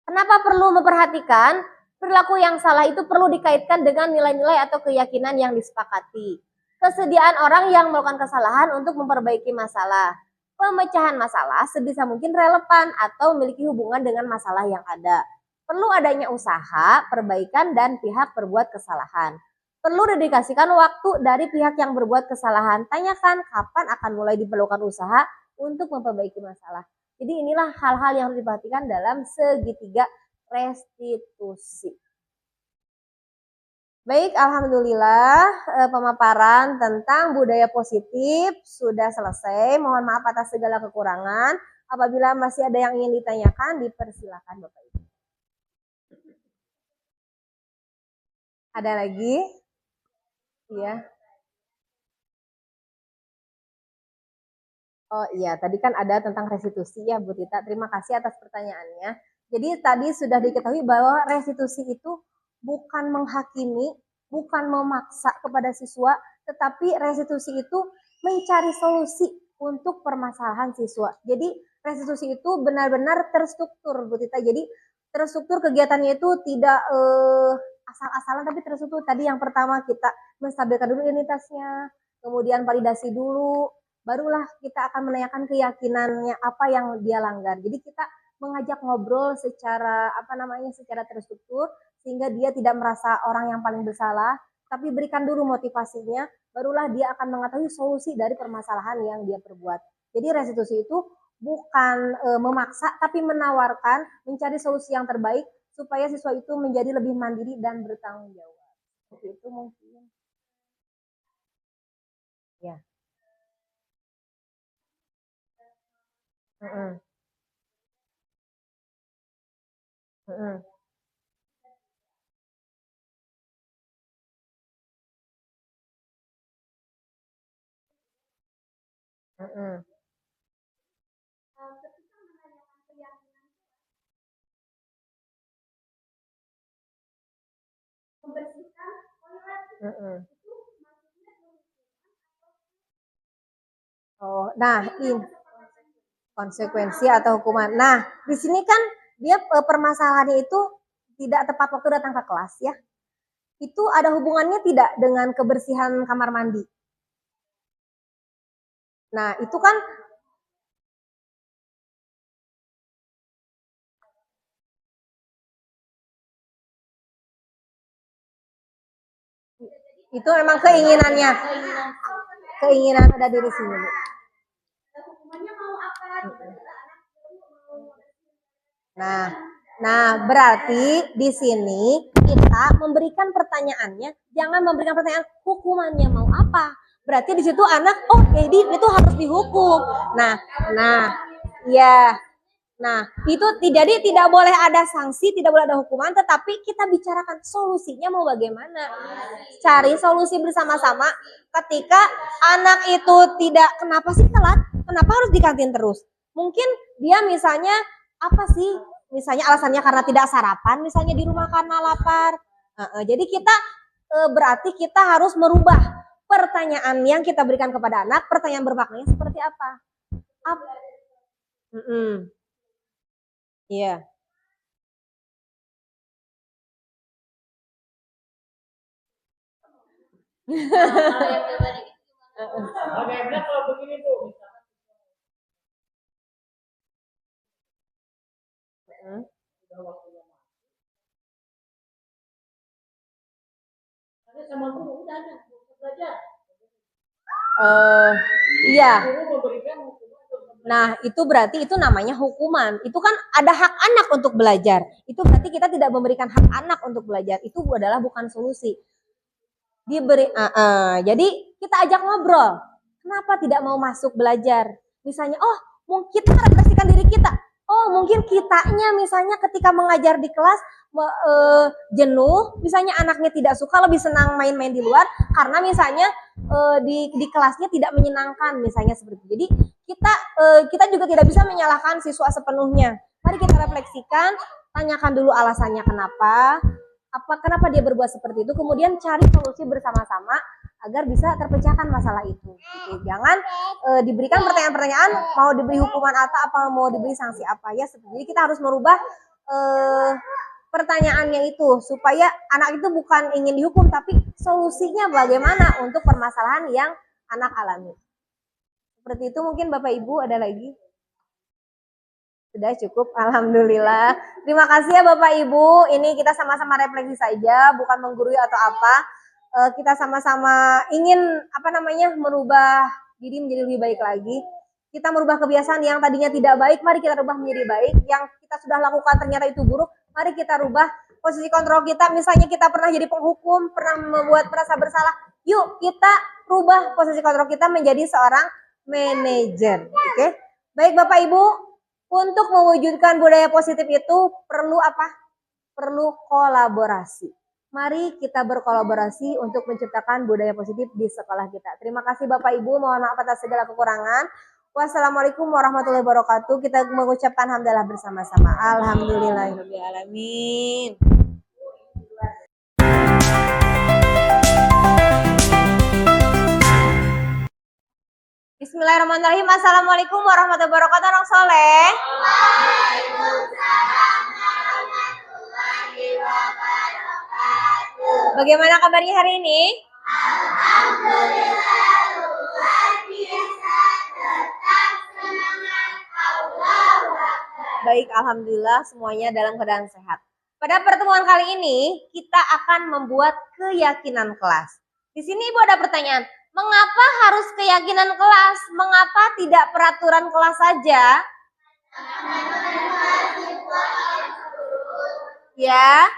Kenapa perlu memperhatikan? Perilaku yang salah itu perlu dikaitkan dengan nilai-nilai atau keyakinan yang disepakati. Kesediaan orang yang melakukan kesalahan untuk memperbaiki masalah. Pemecahan masalah sebisa mungkin relevan atau memiliki hubungan dengan masalah yang ada. Perlu adanya usaha, perbaikan, dan pihak berbuat kesalahan. Perlu dedikasikan waktu dari pihak yang berbuat kesalahan. Tanyakan kapan akan mulai diperlukan usaha untuk memperbaiki masalah. Jadi inilah hal-hal yang harus diperhatikan dalam segitiga restitusi. Baik, alhamdulillah pemaparan tentang budaya positif sudah selesai. Mohon maaf atas segala kekurangan. Apabila masih ada yang ingin ditanyakan, dipersilakan Bapak Ibu. Ada lagi? Iya. Oh iya, tadi kan ada tentang restitusi ya Bu Tita. Terima kasih atas pertanyaannya. Jadi tadi sudah diketahui bahwa restitusi itu bukan menghakimi, bukan memaksa kepada siswa, tetapi restitusi itu mencari solusi untuk permasalahan siswa. Jadi restitusi itu benar-benar terstruktur Bu Tita. Jadi terstruktur kegiatannya itu tidak asal-asalan, tapi terstruktur. Tadi yang pertama kita menstabilkan dulu identitasnya, kemudian validasi dulu, barulah kita akan menanyakan keyakinannya apa yang dia langgar. Jadi kita mengajak ngobrol secara secara terstruktur sehingga dia tidak merasa orang yang paling bersalah, tapi berikan dulu motivasinya, barulah dia akan mengetahui solusi dari permasalahan yang dia perbuat. Jadi restitusi itu bukan memaksa, tapi menawarkan, mencari solusi yang terbaik supaya siswa itu menjadi lebih mandiri dan bertanggung jawab. Seperti itu mungkin. Ya. Mm-mm. Mm-mm. Mm-mm. Mm-mm. Oh, nah ini konsekuensi atau hukuman. Nah, di sini kan dia permasalahannya itu tidak tepat waktu datang ke kelas ya. Itu ada hubungannya tidak dengan kebersihan kamar mandi? Nah, itu kan itu memang keinginannya. Keinginan ada di sini. Nah, berarti di sini kita memberikan pertanyaannya, jangan memberikan pertanyaan hukumannya mau apa. Berarti di situ anak, oh jadi itu harus dihukum. Ya. Nah, itu jadi tidak boleh ada sanksi, tidak boleh ada hukuman, tetapi kita bicarakan solusinya mau bagaimana. Cari solusi bersama-sama ketika anak itu tidak, kenapa sih telat? Kenapa harus di kantin terus? Mungkin dia misalnya apa sih? Misalnya alasannya karena tidak sarapan, misalnya di rumah karena lapar. Jadi kita berarti kita harus merubah pertanyaan yang kita berikan kepada anak, pertanyaan bermaknanya seperti apa? Iya. Bagaimana kalau begini tuh? Sama guru udah ada belajar. Iya. Nah, itu berarti itu namanya hukuman. Itu kan ada hak anak untuk belajar. Itu berarti kita tidak memberikan hak anak untuk belajar. Itu adalah bukan solusi. Jadi kita ajak ngobrol. Kenapa tidak mau masuk belajar? Misalnya, oh, mungkin kita refleksikan diri kita. Oh, mungkin kitanya misalnya ketika mengajar di kelas jenuh, misalnya anaknya tidak suka, lebih senang main-main di luar karena misalnya di kelasnya tidak menyenangkan, misalnya seperti itu. Jadi kita juga tidak bisa menyalahkan siswa sepenuhnya. Mari kita refleksikan, tanyakan dulu alasannya kenapa dia berbuat seperti itu, kemudian cari solusi bersama-sama agar bisa terpecahkan masalah itu. Gitu. Jangan diberikan pertanyaan-pertanyaan mau diberi hukuman apa mau diberi sanksi apa ya. Jadi kita harus merubah pertanyaannya itu supaya anak itu bukan ingin dihukum tapi solusinya bagaimana untuk permasalahan yang anak alami. Seperti itu mungkin Bapak Ibu ada lagi? Sudah cukup, alhamdulillah. Terima kasih ya Bapak Ibu. Ini kita sama-sama refleksi saja, bukan menggurui atau apa. Kita sama-sama ingin merubah diri menjadi lebih baik lagi. Kita merubah kebiasaan yang tadinya tidak baik, mari kita rubah menjadi baik. Yang kita sudah lakukan ternyata itu buruk, mari kita rubah posisi kontrol kita. Misalnya kita pernah jadi penghukum, pernah membuat merasa bersalah. Yuk kita rubah posisi kontrol kita menjadi seorang manajer. Oke? Baik Bapak Ibu. Untuk mewujudkan budaya positif itu perlu apa? Perlu kolaborasi. Mari kita berkolaborasi untuk menciptakan budaya positif di sekolah kita. Terima kasih Bapak Ibu, mohon maaf atas segala kekurangan. Wassalamualaikum warahmatullahi wabarakatuh. Kita mengucapkan hamdalah bersama-sama. Alhamdulillahirrahmanirrahim. Bismillahirrahmanirrahim. Assalamualaikum warahmatullahi wabarakatuh. Anak soleh. Waalaikumsalam warahmatullahi wabarakatuh. Bagaimana kabarnya hari ini? Alhamdulillah luar biasa, tetap semangat. Allahu Akbar. Baik, alhamdulillah semuanya dalam keadaan sehat. Pada pertemuan kali ini kita akan membuat keyakinan kelas. Di sini Ibu ada pertanyaan. Mengapa harus keyakinan kelas? Mengapa tidak peraturan kelas saja? Ya.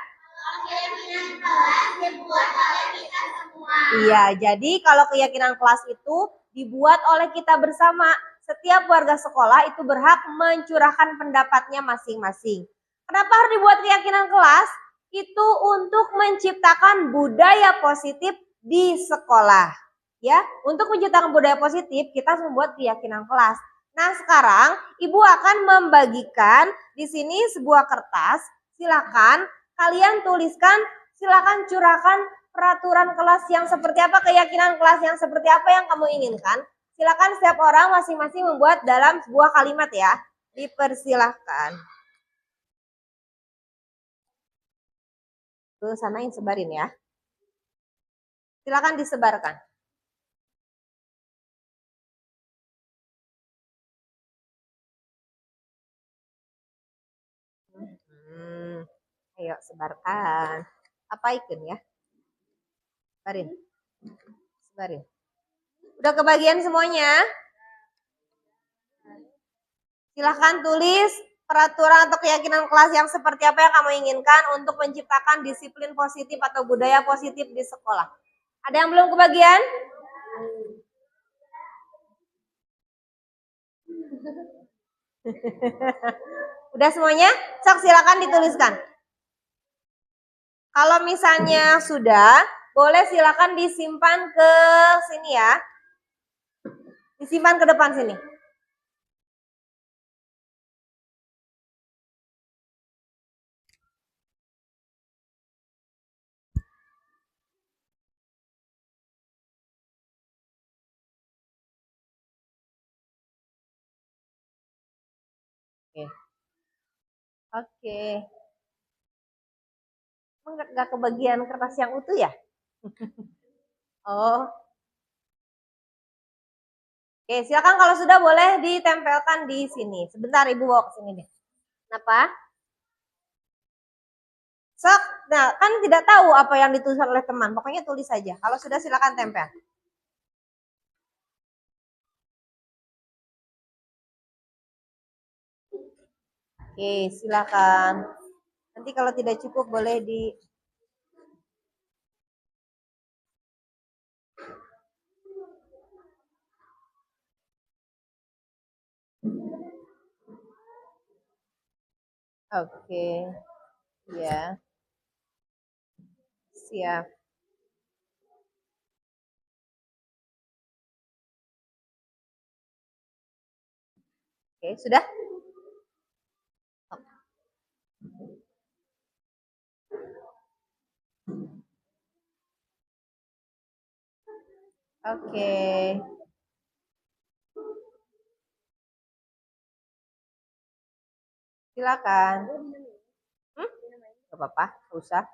Keyakinan kelas dibuat oleh kita semua. Iya, jadi kalau keyakinan kelas itu dibuat oleh kita bersama. Setiap warga sekolah itu berhak mencurahkan pendapatnya masing-masing. Kenapa harus dibuat keyakinan kelas? Itu untuk menciptakan budaya positif di sekolah. Ya, untuk menciptakan budaya positif kita harus membuat keyakinan kelas. Nah, sekarang Ibu akan membagikan di sini sebuah kertas. Silakan kalian tuliskan, silakan curahkan peraturan kelas yang seperti apa, keyakinan kelas yang seperti apa yang kamu inginkan. Silakan setiap orang masing-masing membuat dalam sebuah kalimat ya. Dipersilahkan. Tuh, sanain sebarin ya. Silakan disebarkan. Ayo sebarkan. Apa ikon ya? Sebarin. Udah kebagian semuanya? Silahkan tulis peraturan atau keyakinan kelas yang seperti apa yang kamu inginkan untuk menciptakan disiplin positif atau budaya positif di sekolah. Ada yang belum kebagian? Udah semuanya? Sok silakan dituliskan. Kalau misalnya sudah, boleh silakan disimpan ke sini ya. Disimpan ke depan sini. Oke. Nggak kebagian kertas yang utuh ya? Oh. Oke, silakan kalau sudah boleh ditempelkan di sini. Sebentar Ibu bawa ke sini deh. Kenapa? Sok, nah kan tidak tahu apa yang ditulis oleh teman. Pokoknya tulis saja. Kalau sudah silakan tempel. Oke, silakan. Nanti kalau tidak cukup boleh di Oke. Ya. Siap. Oke, sudah? Oke. Silakan. Gak apa-apa, gak usah.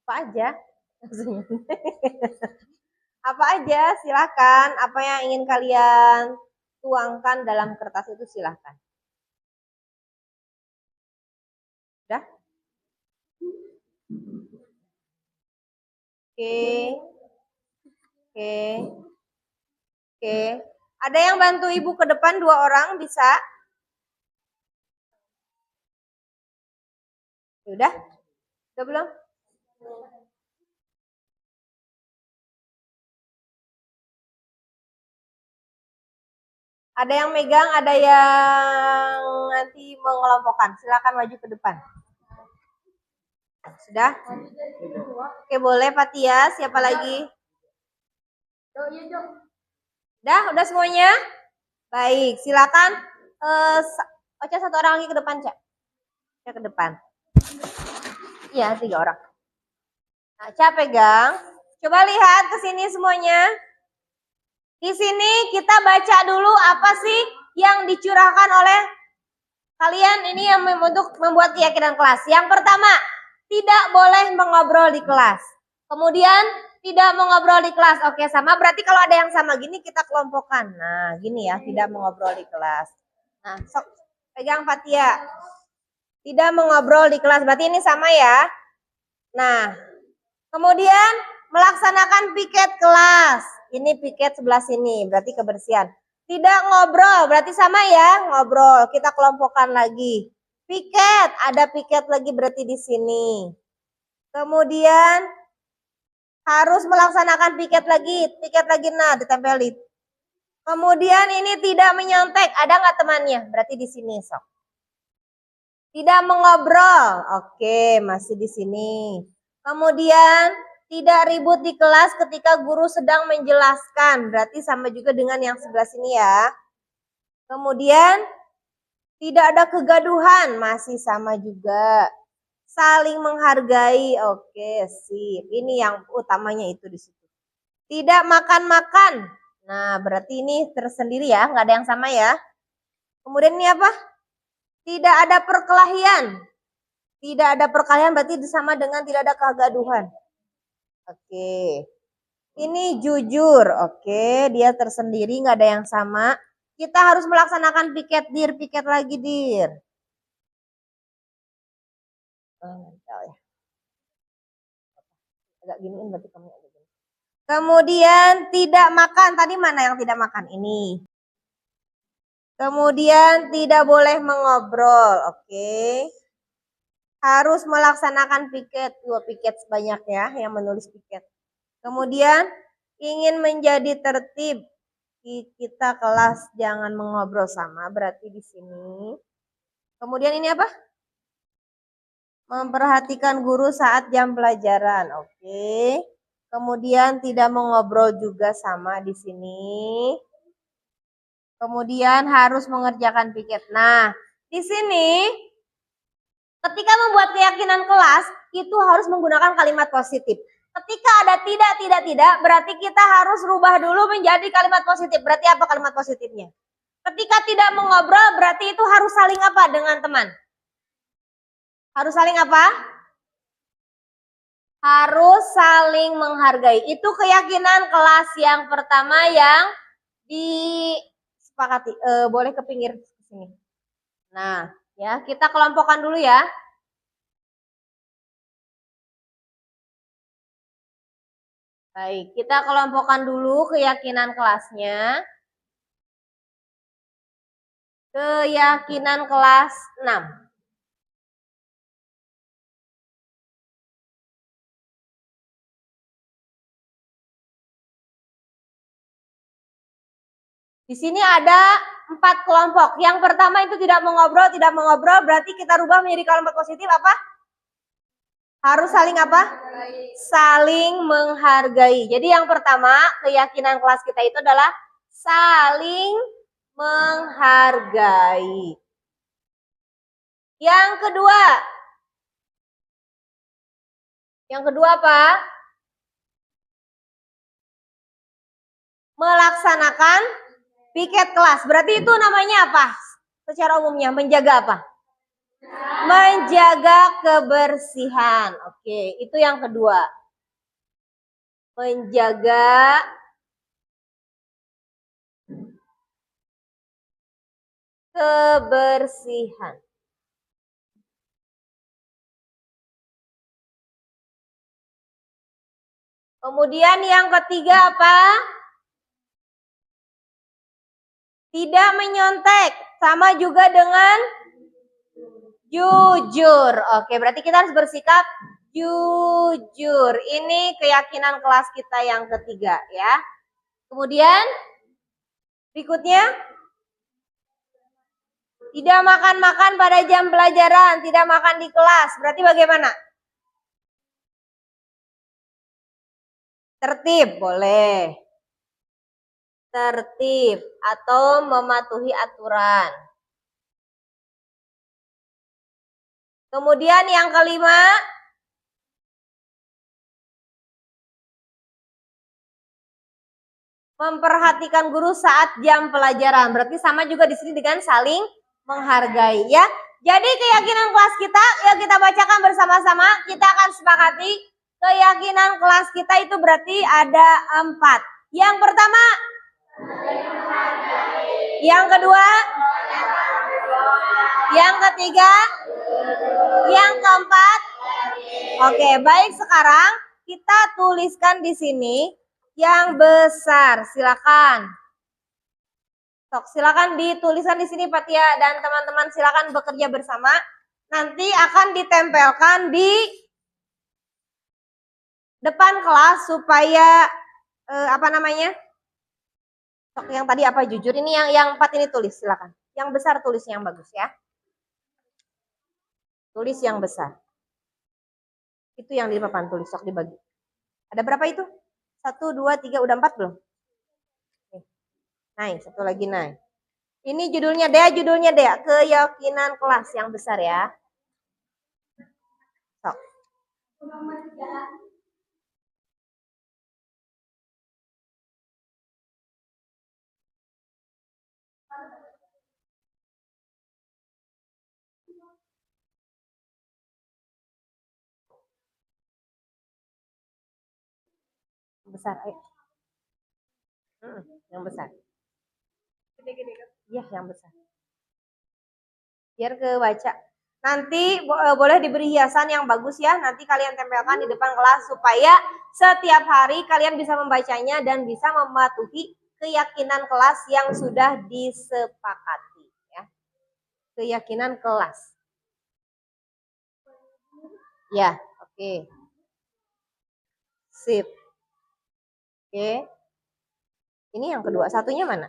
Apa aja? Apa aja, silakan. Apa yang ingin kalian tuangkan dalam kertas itu silakan. Sudah? Oke. Oke. Oke. Ada yang bantu Ibu ke depan 2 orang bisa? Sudah? Sudah belum? Ada yang megang, ada yang nanti mengelompokkan. Silakan maju ke depan. Sudah? Oke, boleh Pak Tia. Siapa lagi? Udah semuanya? Baik, silakan. Ocha 1 orang lagi ke depan, Cak. Ke depan. Iya, 3 orang. Nah, Cak pegang. Coba lihat ke sini semuanya. Di sini kita baca dulu apa sih yang dicurahkan oleh kalian ini yang untuk membuat keyakinan kelas. Yang pertama, tidak boleh mengobrol di kelas. Kemudian, tidak mengobrol di kelas. Oke, sama. Berarti kalau ada yang sama gini kita kelompokkan. Nah, gini ya, tidak mengobrol di kelas. Nah, sok pegang Fatia. Tidak mengobrol di kelas. Berarti ini sama ya. Nah, kemudian melaksanakan piket kelas. Ini piket sebelah sini, berarti kebersihan. Tidak ngobrol, berarti sama ya, ngobrol. Kita kelompokkan lagi. Piket, ada piket lagi berarti di sini. Kemudian harus melaksanakan piket lagi nah ditempelin. Kemudian ini tidak menyontek, ada nggak temannya? Berarti di sini sok. Tidak mengobrol, oke masih di sini. Kemudian tidak ribut di kelas ketika guru sedang menjelaskan. Berarti sama juga dengan yang sebelah sini ya. Kemudian tidak ada kegaduhan. Masih sama juga. Saling menghargai. Oke, sip. Ini yang utamanya itu di situ. Tidak makan-makan. Nah, berarti ini tersendiri ya. Nggak ada yang sama ya. Kemudian ini apa? Tidak ada perkelahian. Tidak ada perkelahian berarti sama dengan tidak ada kegaduhan. Oke, ini jujur. Oke, dia tersendiri, nggak ada yang sama. Kita harus melaksanakan piket dir, piket lagi dir. Agak giniin berarti kamu agak gini. Kemudian tidak makan. Tadi mana yang tidak makan? Ini. Kemudian tidak boleh mengobrol. Oke. Harus melaksanakan piket. 2 piket sebanyak ya yang menulis piket. Kemudian ingin menjadi tertib. Kita kelas jangan mengobrol sama, berarti di sini. Kemudian ini apa? Memperhatikan guru saat jam pelajaran. Oke. Kemudian tidak mengobrol juga sama di sini. Kemudian harus mengerjakan piket. Nah, di sini ketika membuat keyakinan kelas itu harus menggunakan kalimat positif. Ketika ada tidak, berarti kita harus rubah dulu menjadi kalimat positif. Berarti apa kalimat positifnya? Ketika tidak mengobrol berarti itu harus saling apa dengan teman? Harus saling apa? Harus saling menghargai. Itu keyakinan kelas yang pertama yang disepakati. Boleh ke pinggir sini. Nah, ya kita kelompokkan dulu ya. Baik, kita kelompokkan dulu keyakinan kelasnya. Keyakinan kelas 6. Di sini ada 4 kelompok. Yang pertama itu tidak mengobrol, berarti kita rubah menjadi kelompok positif apa? Harus saling apa? Saling menghargai. Jadi yang pertama, keyakinan kelas kita itu adalah saling menghargai. Yang kedua apa? Melaksanakan piket kelas. Berarti itu namanya apa? Secara umumnya menjaga apa? Menjaga kebersihan. Oke, itu yang kedua. Menjaga kebersihan. Kemudian yang ketiga apa? Tidak menyontek. Sama juga dengan jujur. Oke, berarti kita harus bersikap jujur. Ini keyakinan kelas kita yang ketiga ya. Kemudian berikutnya, tidak makan-makan pada jam pelajaran, tidak makan di kelas. Berarti bagaimana? Tertib, boleh. Tertib atau mematuhi aturan. Kemudian yang kelima, memperhatikan guru saat jam pelajaran. Berarti sama juga di sini dengan saling menghargai ya. Jadi keyakinan kelas kita, ya kita bacakan bersama-sama. Kita akan sepakati keyakinan kelas kita itu berarti ada 4. Yang pertama, yang kedua, yang ketiga, yang keempat. Oke, baik, sekarang kita tuliskan di sini yang besar. Silakan. Sok, silakan dituliskan di sini Pak Tia dan teman-teman, silakan bekerja bersama. Nanti akan ditempelkan di depan kelas supaya apa namanya? Sok, yang tadi apa jujur, ini yang 4 ini tulis, silakan. Yang besar tulis yang bagus ya. Tulis yang besar. Itu yang di papan tulis, sok dibagi. Ada berapa itu? 1, 2, 3, udah 4 belum? Naik, satu lagi naik. Ini judulnya Dea, keyakinan kelas yang besar ya. Sok. Besar, ayo. Yang besar. Iya, yang besar. Biar kebaca. Nanti boleh diberi hiasan yang bagus ya. Nanti kalian tempelkan di depan kelas supaya setiap hari kalian bisa membacanya dan bisa mematuhi keyakinan kelas yang sudah disepakati ya. Keyakinan kelas. Ya, oke. Sip. Oke. Ini yang kedua. Satunya mana?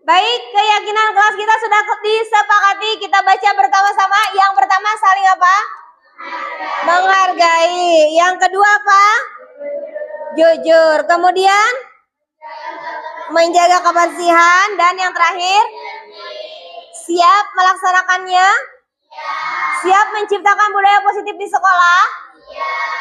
Baik, keyakinan kelas kita sudah disepakati. Kita baca bersama-sama. Yang pertama saling apa? Menghargai. Yang kedua apa? Jujur. Kemudian menjaga kebersihan, dan yang terakhir, siap melaksanakannya, siap menciptakan budaya positif di sekolah.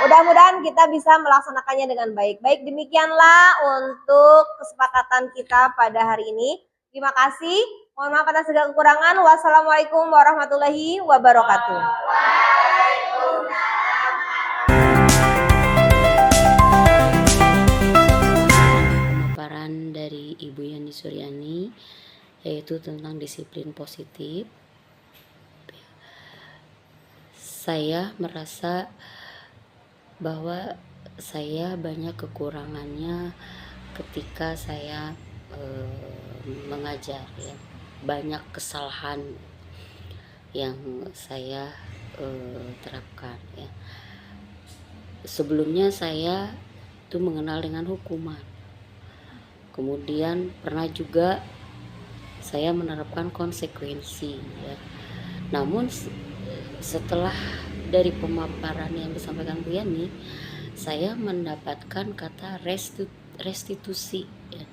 Mudah-mudahan kita bisa melaksanakannya dengan baik. Baik, demikianlah untuk kesepakatan kita pada hari ini. Terima kasih. Mohon maaf atas segala kekurangan. Wassalamualaikum warahmatullahi wabarakatuh. Pemaparan dari Ibu Yani Suryani yaitu tentang disiplin positif. Saya merasa bahwa saya banyak kekurangannya ketika saya mengajar, ya. Banyak kesalahan yang saya terapkan, ya. Sebelumnya saya itu mengenal dengan hukuman. Kemudian pernah juga saya menerapkan konsekuensi, ya. Namun setelah dari pemaparan yang disampaikan Bu Yani, saya mendapatkan kata restitusi, ya.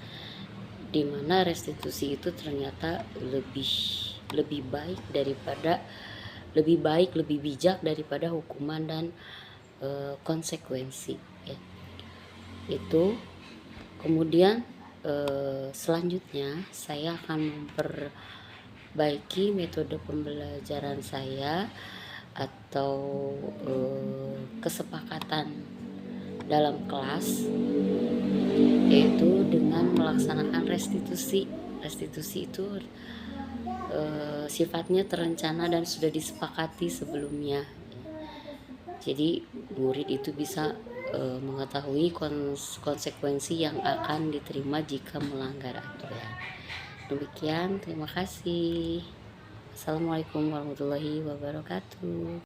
Di mana restitusi itu ternyata lebih baik, lebih bijak daripada hukuman dan konsekuensi, ya. Itu kemudian selanjutnya saya akan memperbaiki metode pembelajaran saya atau kesepakatan dalam kelas, yaitu dengan melaksanakan restitusi. Restitusi itu sifatnya terencana dan sudah disepakati sebelumnya. Jadi murid itu bisa mengetahui konsekuensi yang akan diterima jika melanggar aturan. Demikian, terima kasih. Assalamualaikum warahmatullahi wabarakatuh.